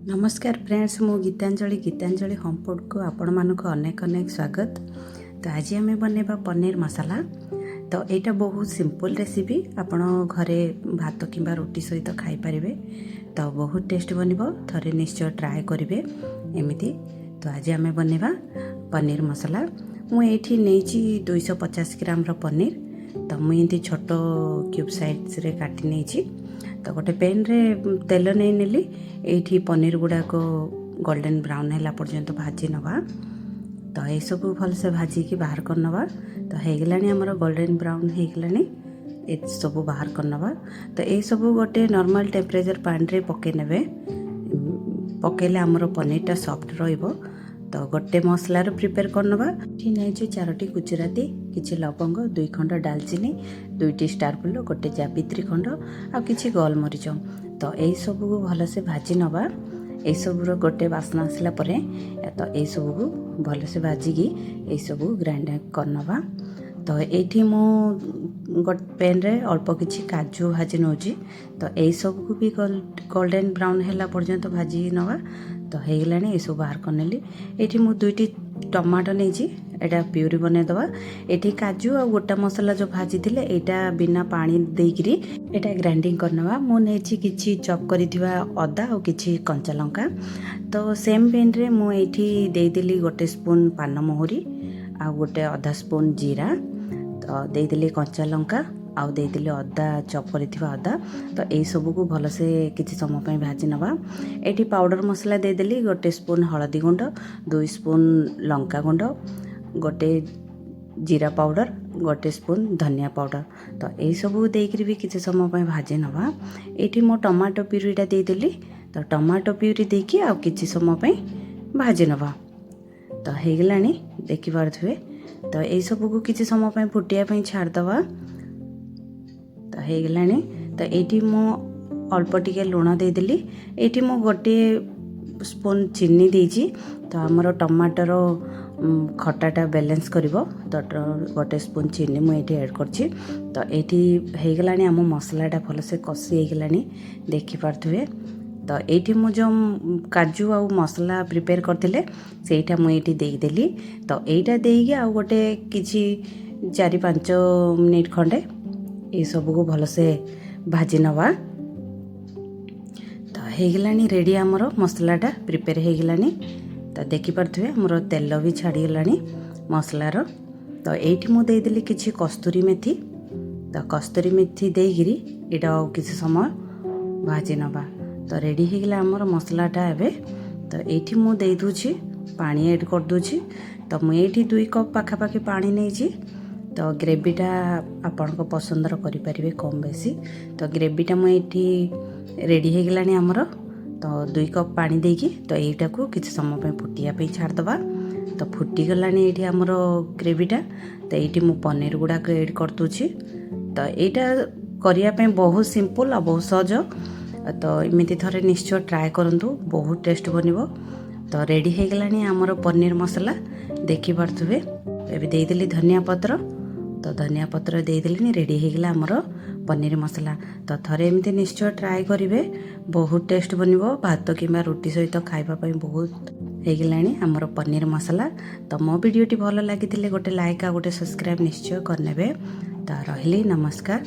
नमस्कार फ्रेंड्स, मु गीतांजलि होमफूड को आपण मानक अनेक अनेक स्वागत। तो आज आम बनवा पनीर मसाला। तो यहाँ बहुत सिंपल रेसिपी, आपण घरे भात कि रोटी सहित खाई पारे। तो बहुत टेस्ट बनब, थरे निश्चय ट्राए करेंगे एमती। तो आज आम बनवा पनीर मसाला। मुझे नहीं 250 ग्राम पनीर। तो मुझे छोट क्यूब साइज रे काटी नहीं। तो गोटे पैन रे तेल नहीं नेली। ये पनीर गुड़ाक गोल्डन ब्राउन है पर्यंत भाजी नवा। तो ये सब भलसे भाजिकी बाहर कर नवा। तो होगलानी आमर गोल्डन ब्राउन होगला, ये सब बाहर कर नवा। तो ये सब गोटे नॉर्मल टेम्परेचर पानी रे पके नेबे। पकेले आमर पनीरटा सॉफ्ट रहिबो। तो गोटे मसलार प्रिपेयर कर नवा। नहीं 4टी गुजराती, किसी लवंग, 2 खंड डालचीनी, 2टी स्टार फुल, गोटे जावित्री खंड आ किसी गोलमरीच। तो यही सब को भलसे भाजी नवा। यही सब गोटे बास्ना आसला परे तो यही सब को भलसे भाजिकी यही सब ग्राइंड कर नवा। तो ये मु गोटे पैन रे अल्प किसी काजू भाजी नौची। तो यही सब को भी गोल्डन ब्राउन है पर्यंत भाजी नवा। तो होगलानी ये सब बाहर करनेली। ये मु 2टी टमाटो नहीं, एटा प्यूरी बनईदवा। ये काजू आ गोटा मसला जो भाजी थे यहाँ बिना पानी देकरी एटा ग्राइंडिंग करनवा। मु नहीं किसी चॉप करिथिबा अदा और किसी कंचा लंका। तो सेम पैन रे मु एठी देदेली गोटे स्पून पान मोहरी आ गोटे आधा स्पून जीरा। तो देदेली कंचा लंका आउ देदेली अदा चॉप करिथिबा अदा। तो यही सब को भलसे किसी समय पे भाजी नवा। एठी पाउडर मसला देदेली गोटे स्पून हलदी गुंड, 2 स्पून लंका गुंड, गोटे जीरा पाउडर, गोटे स्पून धनिया पाउडर। तो यही सब देकर भी किसी समय पे भाजी नवा। ये मो टमाटो प्यूरीटा देदेली। तो टमाटो प्यूरी देकी आ किसी समय पे भाजी नवा। तो होगलानी देखी पारे। तो यही सब को किसी समय पे फुटिया छाड़दवा। तो होगलानी। तो ये मो अल्प टिके लुण देदेली। ये मो गोटे स्पून चीनी देजी। तो आमर टमाटर खटाटा बैलेंस करिवो। तो गोटे स्पून चीनी मुझे ऐड करछि। तो ये होगलानी आम मसलाटा भलसे कषी होगलानी देखी पारे। तो ये मु जो काजू आ मसला प्रिपेयर करथिले सेटा मुझे देदेली। तो यहीटा देकी आ गोटे किछि 4-5 मिनिट खंडे ये सब को भलसे भाजी नवा। तो होगलानी रेडी आमर मसलाटा प्रिपेयर होगलानी। तो देखी पारे आमर तेल भी छाड़गलानी मसलार। तो ये मुझे देदेली किसी कस्तूरी मेथी। तो कस्तूरी मेथी देकरी यहाँ किसी समय भाजी नवा। तो रेडी होगला आमर मसलाटा एबे। तो ये मुझे दे दूची पानी ऐड कर दूची। तो मुझे 2 कप पाखापाखि पानी नहीं। तो ग्रेवीटा आपण पसंदर करें कम बेसी। तो ग्रेवीटा मुझे रेडी होगलानी आमर। तो 2 कप पानी देकी तो यहीटा को किसी समय पे फुटिया छाड़दवा। तो फुटीगलानी ये आमर ग्रेवीटा। तो ये मु पनीर गुड़ाक ऐड कर दूची। तो यहाँ करने बहुत सिंपल आ बहुत सहज। तो इमिति थरे निश्चय ट्राए करंतु, बहुत टेस्ट बनिबो। तो रेडी होगलानी आमर पनीर मसाला देखी पारे। एबे देदेली धनिया पत्र। तो धनिया पत्र देदेली रेडी होगला आमर पनीर मसाला। तो थरे एमती निश्चय ट्राए करेंगे, बहुत टेस्ट बनिबो। भात कि रोटी सहित खाइबा पई बहुत होगलानी आमर पनीर मसाला। तो मो वीडियोटी भल लगी गोटे लाइक आ गोटे सब्सक्राइब निश्चय करनेबे। तो रहिली, नमस्कार।